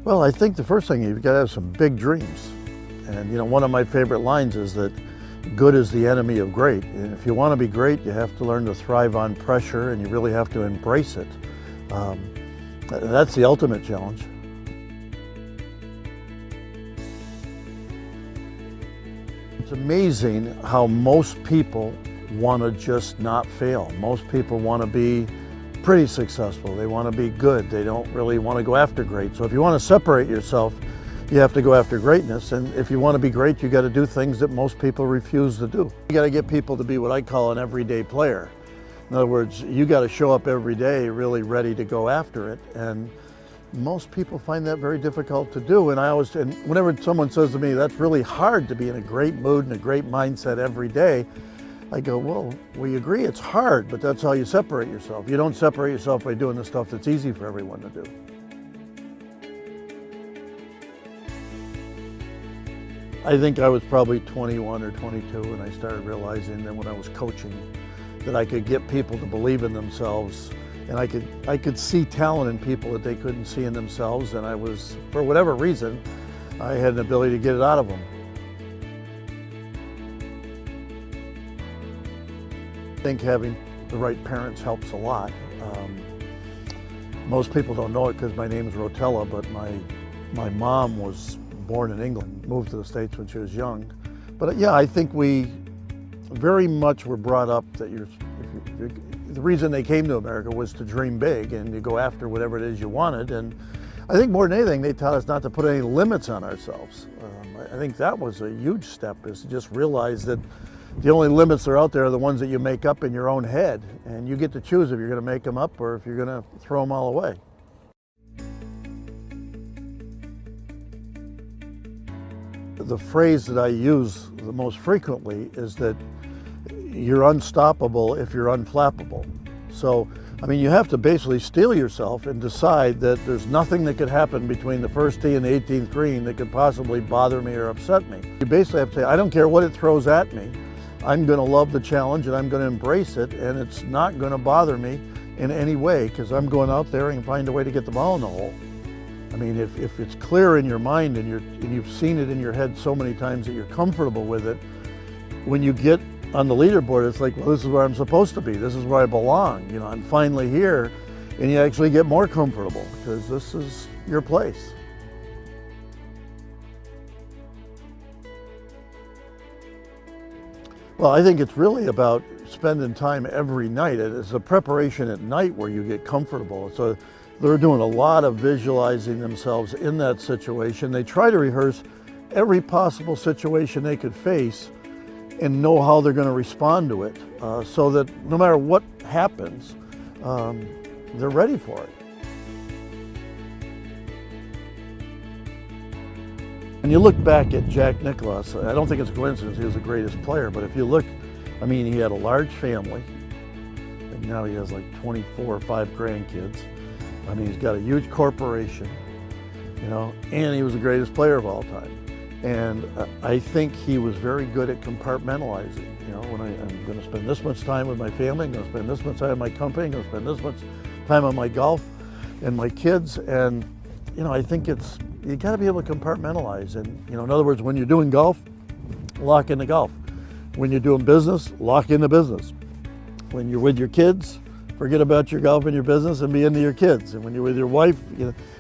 Well, I think the first thing, you've got to have some big dreams. And one of my favorite lines is that good is the enemy of great. And if you want to be great, you have to learn to thrive on pressure, and you really have to embrace it. That's the ultimate challenge. It's amazing how most people want to just not fail. Most people want to be pretty successful. They want to be good. They don't really want to go after great. So if you want to separate yourself, you have to go after greatness. And if you want to be great, you got to do things that most people refuse to do. You got to get people to be what I call an everyday player. In other words, you got to show up every day really ready to go after it. And most people find that very difficult to do. And whenever someone says to me, that's really hard to be in a great mood and a great mindset every day, I go, well, we agree it's hard, but that's how you separate yourself. You don't separate yourself by doing the stuff that's easy for everyone to do. I think I was probably 21 or 22 when I started realizing that when I was coaching that I could get people to believe in themselves, and I could see talent in people that they couldn't see in themselves, and I was, for whatever reason, I had an ability to get it out of them. I think having the right parents helps a lot. Most people don't know it because my name is Rotella, but my mom was born in England, moved to the States when she was young. But yeah, I think we very much were brought up that the reason they came to America was to dream big and you go after whatever it is you wanted. And I think more than anything, they taught us not to put any limits on ourselves. I think that was a huge step, is to just realize that the only limits that are out there are the ones that you make up in your own head, and you get to choose if you're going to make them up or if you're going to throw them all away. The phrase that I use the most frequently is that you're unstoppable if you're unflappable. So, I mean, you have to basically steel yourself and decide that there's nothing that could happen between the first tee and the 18th green that could possibly bother me or upset me. You basically have to say, I don't care what it throws at me. I'm going to love the challenge and I'm going to embrace it, and it's not going to bother me in any way because I'm going out there and find a way to get the ball in the hole. I mean, if it's clear in your mind and you've seen it in your head so many times that you're comfortable with it, when you get on the leaderboard, it's like, well, this is where I'm supposed to be. This is where I belong. I'm finally here, and you actually get more comfortable because this is your place. Well, I think it's really about spending time every night. It's a preparation at night where you get comfortable. So they're doing a lot of visualizing themselves in that situation. They try to rehearse every possible situation they could face and know how they're going to respond to it, so that no matter what happens, they're ready for it. When you look back at Jack Nicklaus, I don't think it's a coincidence he was the greatest player, but if you look, I mean, he had a large family, and now he has like 24 or 5 grandkids. I mean, he's got a huge corporation, and he was the greatest player of all time. And I think he was very good at compartmentalizing. When I'm going to spend this much time with my family, I'm going to spend this much time in my company, I'm going to spend this much time on my golf and my kids. And, I think you got to be able to compartmentalize. And, in other words, when you're doing golf, lock into golf. When you're doing business, lock into business. When you're with your kids, forget about your golf and your business and be into your kids. And when you're with your wife,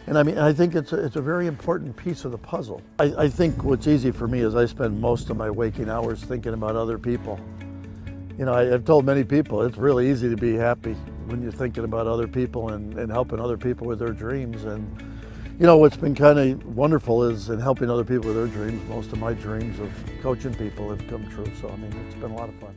and I think it's a very important piece of the puzzle. I think what's easy for me is I spend most of my waking hours thinking about other people. I've told many people it's really easy to be happy when you're thinking about other people and helping other people with their dreams. And what's been kind of wonderful is in helping other people with their dreams, most of my dreams of coaching people have come true. So I mean, it's been a lot of fun.